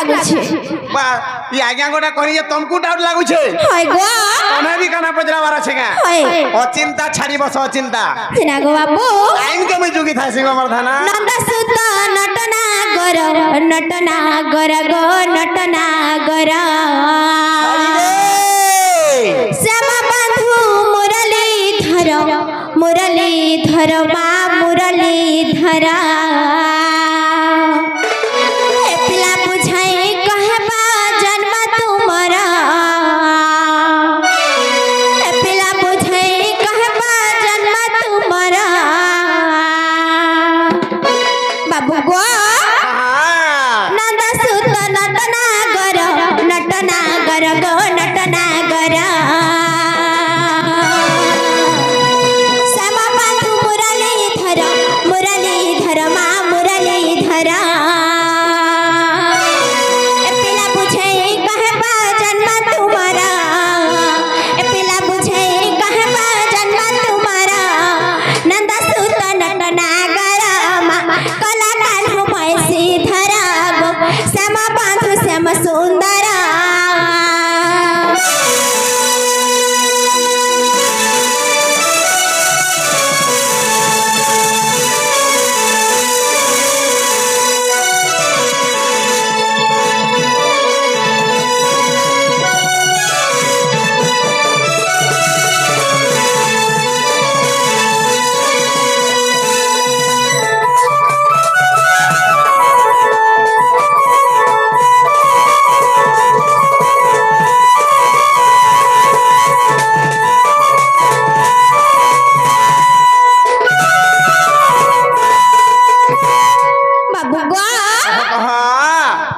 लागु छे बा ये आज्ञा गोटा कहि जे तुमको डाउट लागु छे हाय गो तने भी काना पजरावार छे का हाय अचिंता छाड़ी बस अचिंता सिना गो बाबू टाइम के में जुगी था सिंह मर्दाना नंद सुत नटना गर गो नटना गर श्यामा बंधु मुरली धर मा मुरली धरा पिला बुझाई कहबा जन्म तुमरा पिला बुझाई कहबा जन्म तुमरा बाबू गो नंद सुत नटना गर गो नटना गर श्यामा बंधु मुरली धर मा मुरली धरा पिला बुझाई कहबा जन्म तुमरा पिला बुझाई कहबा जन्म तुमरा नंद सुत नटना गर कला कान्हु पैसी धरा गो श्यामा बंधु श्याम सुंदरा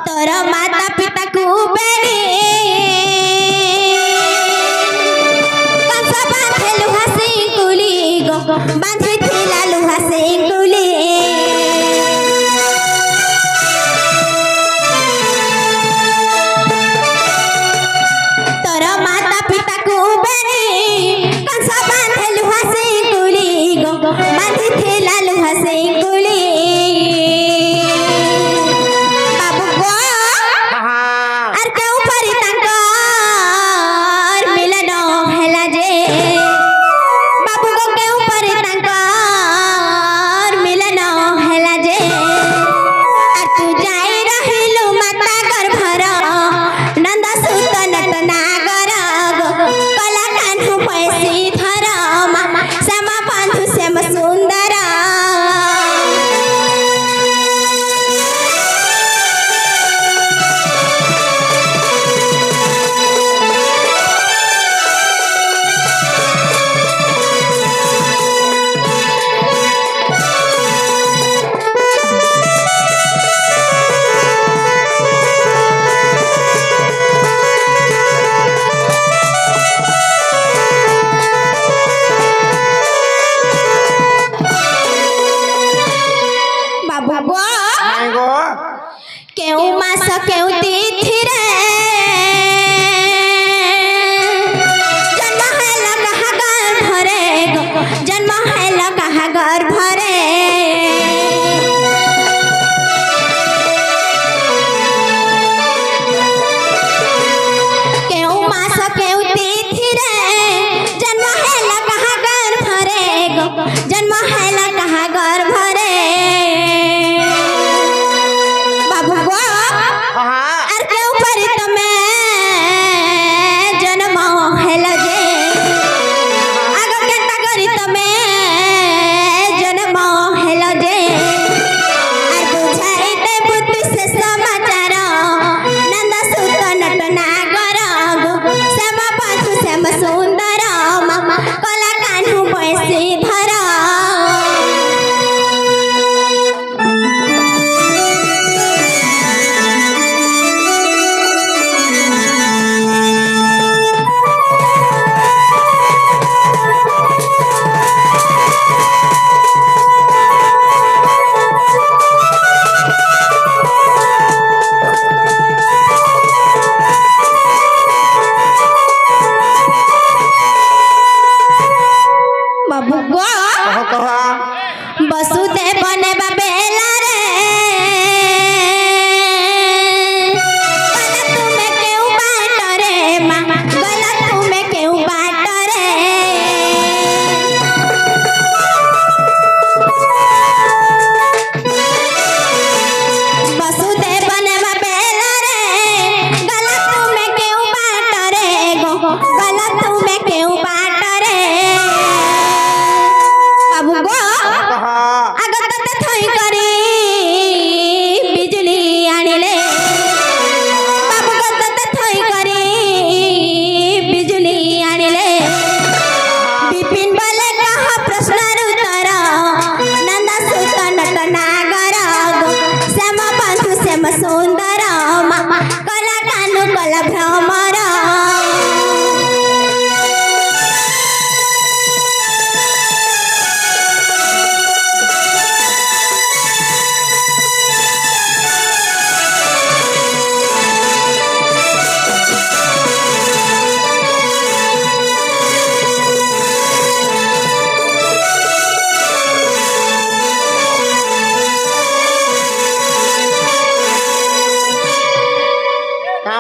तोर माता पिता को बेड़ी कंसा बांधे लुहा से कुली गो बांधे थिला लुहा से कुली तोर माता पिता को बेड़ी कंसा बांधे लुहा से कुली गो बांधे थिला लुहा से कुली केउ मास केउ तिथि रे जन्म हैल कहा गर्भ रे जन्म हैल कहा गर्भ रे केउ मास केउ तिथि रे जन्म हैल कहा गर्भ रे जन्म हैल कहा गर्भ रे बाबू गो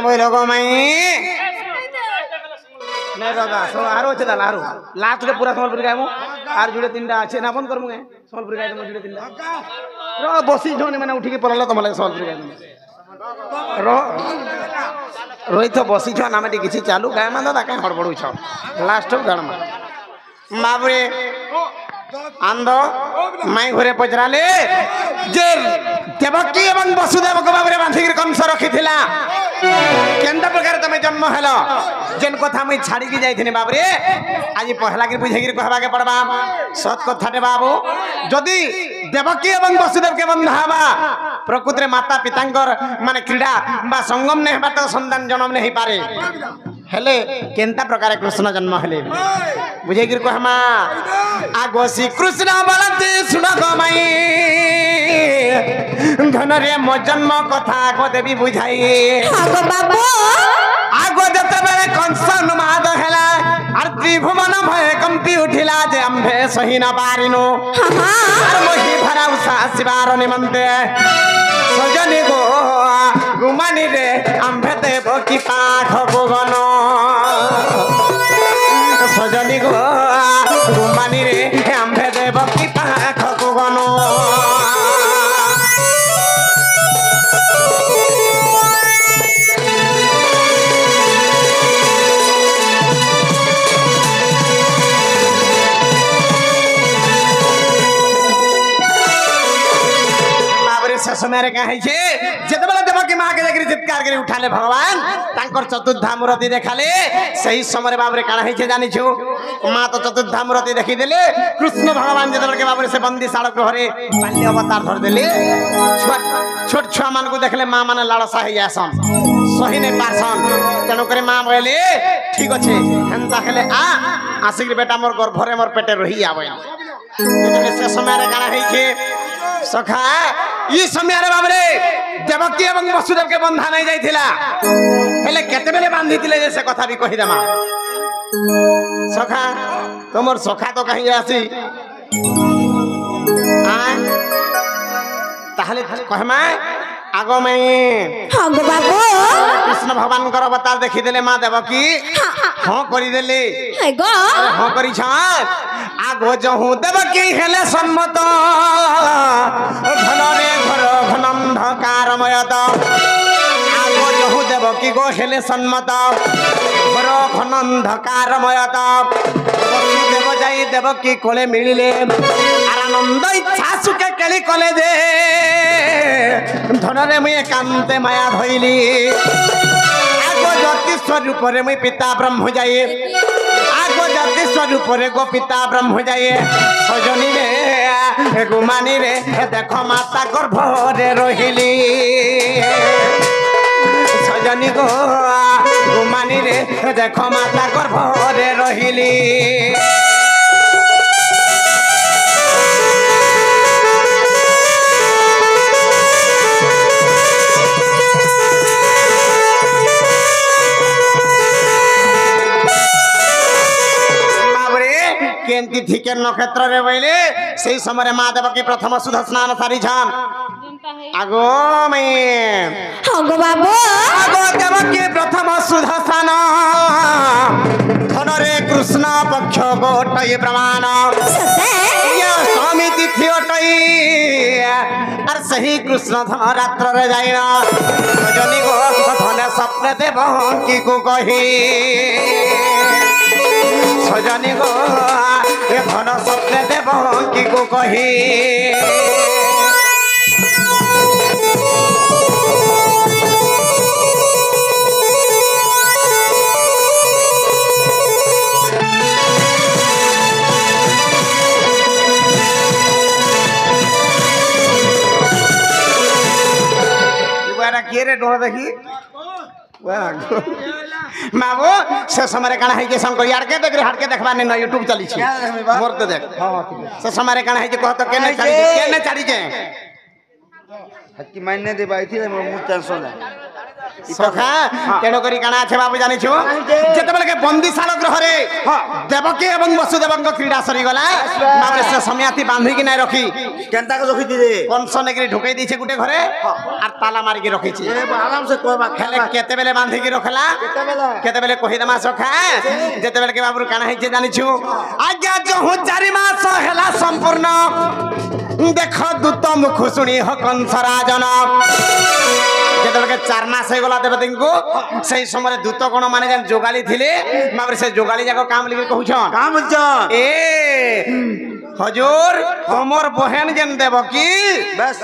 बोल गो मई नहीं रगा सो आरो আছে দাল আরো লাস্ট রে পুরা সম্বলপুর গাইমু আর জুড়ে তিনটা আছে না বন্ধ করমু সম্বলপুর গাইমু জুড়ে তিনটা র বসি ঝনি মানে উঠিকে পড়লা তোমালে সম্বলপুর গাইমু র রইতো বসি ছ নামে কিছু চালু গায়মা দাদা কাই হড়বড় হইছ লাস্ট গাড়মা বাবরে আন্দ মাই ঘরে পচরালে যে দেবকী এবং বসুদেব को বাবরে বাঁধিকি কংস রখিছিলা কেন্দ্র প্রকার তুমি জন্ম হেল যেন কথা মুই ছাড়িকি যাইছিনি বাবরে আজ পহলা কি বুঝাইকি কহবাকে পড়বা সৎ কথাটে বাবু যদি দেবকী এবং বসুদেবকে বন্ধা হবা প্রকৃতরে মাতা পিতাঙ্কর মানে ক্রীড়া বা সঙ্গম নেই হবা তো সন্তান জন্ম নেই পারে হেলে কেন্তা প্রকার কৃষ্ণ জন্ম হেলে বুঝাইকি কহমা আগ শ্রীকৃষ্ণ বলতে শুণ গমাই ধনরে মো জন্ম কথা আগ দেবী বুঝাই আগ যেতবেলে কংস উন্মাদ হেলা আর ত্রিভুবন ভয়ে কম্পি উঠিলা যে আম্ভে সহি ন পারিনু আর মহি ভরা উষা শিবার নিমন্তে সজনি গো গুমানি রে আম্ভে দেব কি পাখ ভুবন সজনি গো গুমানি রে আম্ভে দেব কি পাখ ভুবন समय कहे जितेबाला देवकी माँ के जाकर चित्कार कर उठाले भगवान तांकर चतुर्धा मूर्ति देखाले सही समय बाबरे काना है जानी छु माँ तो चतुर्धा मूर्ति देखी देले कृष्ण भगवान जितेबाला के बाबरे से बंदी साड़ घरे बाल्य अवतार धर देले छोट छुआ मान को देखले माँ माने लाड़सा है आसन सही नहीं पारसन तेणु करे माँ बोले ठीक अच्छे हेन्ता खेले आसिक बेटा मोर गर्भरे मोर पेटे रही आवे से समय काना है सखा ई समय बाबरे देवकी एवं वसुदेव के बंधा नहीं जाइथिला हेले केते बेले बांधिथिले जे से कथा भी कहि देमा सखा तमर सखा तो कहीं आसी ताहले कहमा आगो में हां बाबू कृष्ण भगवान कर अवतार देखि देले मां देवकी हां करि देले गो हां करि छ आगो जहु देवकी हेले सम्मत घनरे घर घनंधकारमयत आगो जहु देवकी गो हेले सम्मत घर घनंधकारमयत वसुदेव जाई देवकी कोले मिलिले आनंद इच्छा सुखे केली कोले दे धनरे मुई एकांते माया धइली आगो ज्योति स्वरूप रे मुई पिता ब्रह्म जाए आगो ज्योति स्वरूप रे गो पिता ब्रह्म जाए सजनी रे गुमानी रे देखो माता गर्भ रे रहिली सजनी गो गुमानी रे देखो माता गर्भ रे रहिली केंती थिके नक्षत्र रे बइले सेही समय मां देवकी प्रथम सुध स्नान सारी छन आगो में हां बाबू आगो देवकी प्रथम सुध स्नान धनरे कृष्ण पक्ष गोटय प्रमाण ये स्वामी तिथि ओटई और सही कृष्ण धन रात्र रे जाइना सजनी गो धन स्वप्न देव की को कही सजनी गो घन स्वप्न देव की को कही किए रे डोर देखी माबो से समय काना है के संग यार के देख रे हट के देखबा ने YouTube चली छी मोर तो देख हां से समय काना है जे कह तो केने चढ़ी के हकी मानने दे बाई थी मोर मुंह टेंशन है सखा तेणु करी काना छे बाबू जानि छु जेतेबेले के बंदीशाल ग्रह रे देवकी एवं वसुदेवଙ୍କ क्रीड़ा सरी गला बाबरे से समयाती बांधी कि नै रखी केनता को रखी दिले कंस नेकरी ढुकई दी छे गुटे घरे आर ताला मारी के रखी छी आराम से कहबा खेले केतेबेले बांधी के रखला केतेबेले कहि दमा सखा जेतेबेले के बाबू काना है छे जानि छु आज्ञा जो हूं 4 मास हेला संपूर्ण देख दूत मुख शुणी ह कंस राजन जेतेबेले 4 मास हो गला देवती को सही समय दूत कोन माने जन जोगाली थिले बाबरे से जोगाली जाको काम लिखि कहू छन काम बुझ ए हजूर हमर बहन जन देवकी बस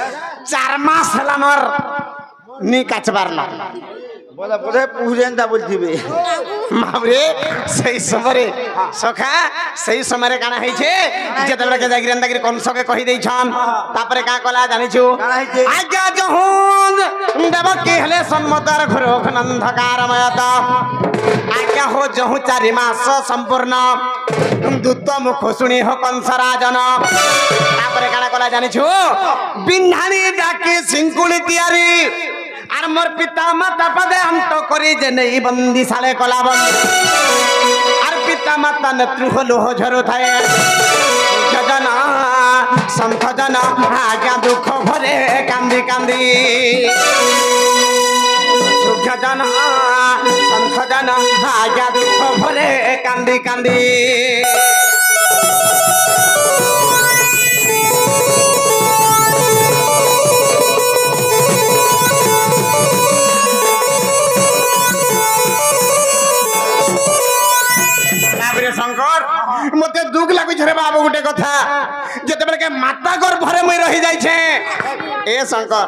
4 मास हला मोर नी काचबार ना बोला बोले पूजेंदा बोलथिबे माबरे सही समय सखा सही समय काना है छे जेतेबेले के जागिरंदा गिर कंस के कहि देई छन तापरे का कला जानि छु आज्ञा जहुन देवकी हले सन्मतार घरो नंदकारमयत आज्ञा हो जहु 4 मास संपूर्ण दूत मुख शुणी हो कंस राजन तापरे काना कला जानि छु बिन्हानी डाकी सिंकुली तियारी आर मोर पिता माता पदे अंत करी जे नहीं बंदी साले कला आर पिता माता नेत्रु लोह झरो थाए जजना संत जना आज्ञा दुख भरे कांदी कांदी जजना संत जना आज्ञा दुख भरे कांदी कांदी शंकर मते दुख लागु छरे बाबू गुटे कथा जेतेबेले के माता गर्भरे मई रही जाई छे ए शंकर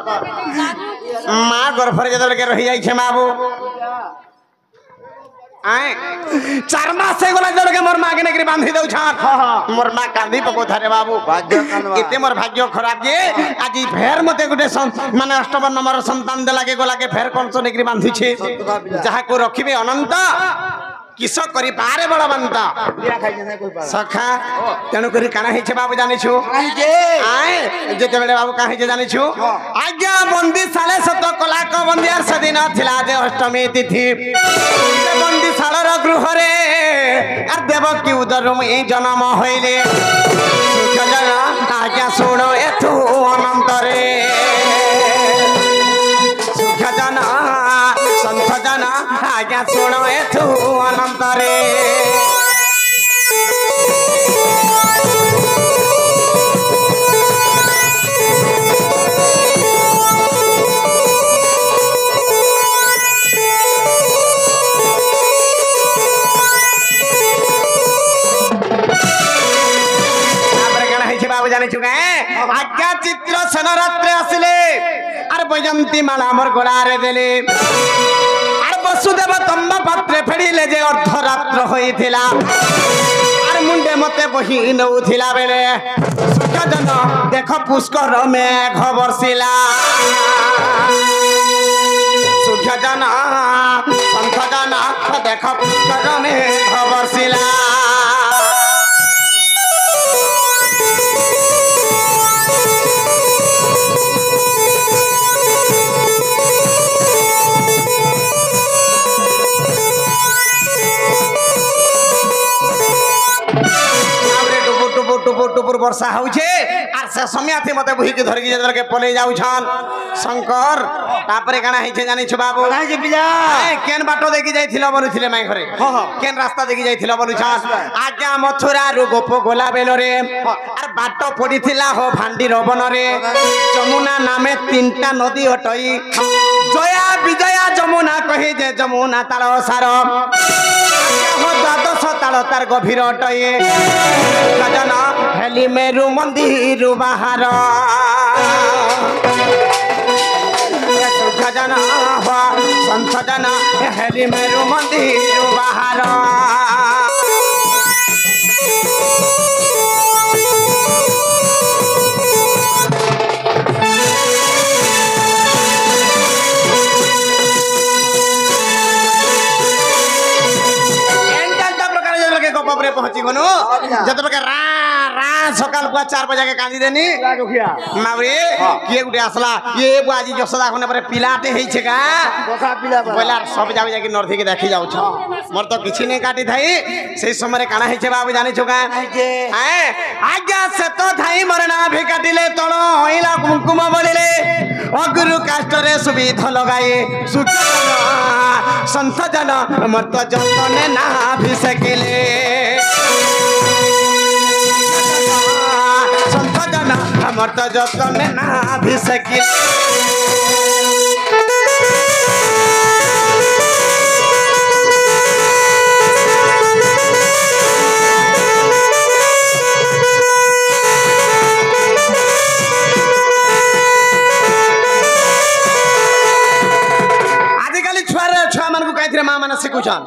मां गर्भरे जेतेबेले के रही जाई छे बाबू आए 4 मास से गला जेतेबेले के मोर मां के नेकरी बांधी दउ छन मोर मां कांदी पको थारे बाबू भाग्य कानवा एते मोर भाग्य खराब जे आजी फेर मते गुटे माने अष्टम नंबर संतान देला के गला के फेर कोन सो नेकरी बांधी छे जहा को रखिबे अनंत किस करी पारे बलवंत सखा तेणु करी काना है छे बाबू जानि छु आए जेतेबेले बाबू काहे जे जानि छु आज्ञा बंदी साले सत कला को बंदियार सदिन थिला जे अष्टमी तिथि बंदी सालर गृह रे आर देवकी उदर में जन्म होइले सुखजना आज्ञा सुनो एथु अनंतरे सुखजना संत जना आज्ञा सुनो एथु अनंतरे बाबू जानि छु आज्ञा चित्र सेन रात्रे आसिले आर बयंती माला मोर गोलारे देले आर वसुदेव तम्बा पात्रे फेडिले जे अर्धरात्र होइथिला आर मुंडे मते बही नउथिला बेले सुखजन देख पुष्कर मेघ बरसिला सुखजन संतजन देख पुष्कर मेघ बरसिला टुपुर टुपुर वर्षा होउछे आर से समयाथि मते बुही के धरकी जेतर के पले जाउ छन शंकर तापरे काना हिचे जानि छु बाबू काहे जे पिला केन बाटो देखि जाइथिलो बनुथिले माई घरे केन रास्ता देखि जाइथिलो बनु छन आज्ञा मथुरा रु गोप गोला बेलो रे आर बाटो पडिथिला हो भांडी रबन रे जमुना नामे 3टा नदी अटई जया विजया जमुना कहि जे जमुना ताल सार हो द्वादश ताल तार गभीर अटई गजना हेली मेरु मंदिर बाहर गजना संत जना हेली मेरु मंदिर बाहर पहुंची गनु जत प्रकार रा रा सकाल पुआ 4 बजे के कांदी देनी मावरे किए गुटे आसला ये बुआजी जसदा कोने पर पिलाटे हेइ छे का बोला सब जाबे जाके नरथी के देखि जाउ छ मोर तो किछि नै काटी थाई सेई समय काना हेइ छे बाबू जानि छ का हैं आज्ञा से तो थाई मरना भी काटिले तण होइला कुमकुम बलिले अगुरु काष्टरे सुविध लगाए सुजन संत जन मत जतने ना भी सकेले संत जन मत जतने ना भी सकेले माँ मैंने शिखुछन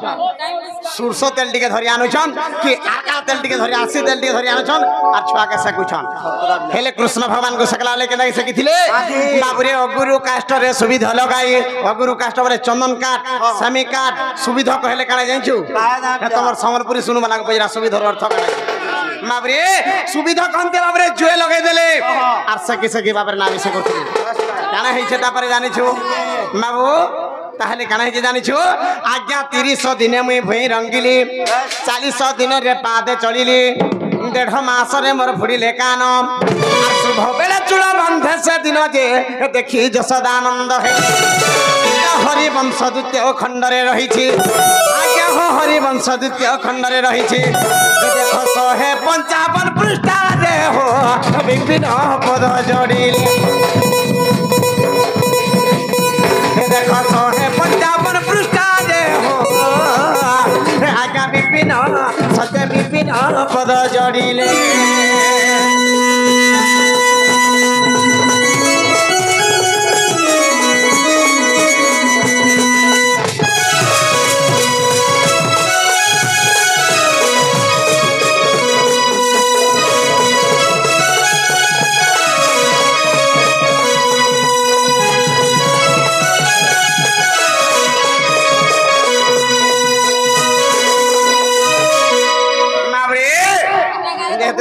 सुरसो तेल टिके धरी आनुछन कि आका तेल टिके धरी आसी तेल टिके धरी आनुछन और छुआ के शिखुछन हेले कृष्ण भगवान को सकला लेके नहीं शिखिथिले बाबुरे अगुरु काष्ट रे सुविधा लगाई अगुरु काष्ट बोले चंदन काट समी काट सुविधा कहले काने जानिछु तमर संबलपुरी सुनु वाला को पजरा सुविधा अर्थ काने बाबुरे सुविधा कहते बाबुरे जुए लगाई देले और सकी सकी बाबरे नाम से करथि काना हेइछे तापरे जानिछु बाबू ताहले काना हे जानिछु आज्ञा 30 दिन मुई भई रंगिली 40 दिन रे पादे चलिली 1.5 मास रे मोर फुडिले कान शुभ बेला चूड़ा बंधे से दिन जे देखि जसदानंद हे हरि वंश द्वितीय खंड रे रही छी आज्ञा हो हरि वंश द्वितीय खंड रे रही छी देखो 155 पृष्ठ रे हो विभिन्न पद जोड़िली देखो 155 पृष्ठ रे हो आज्ञा विपिन सत्य विपिन पद जोड़िले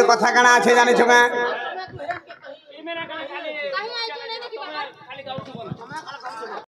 कथा काना अच्छे जानी छुका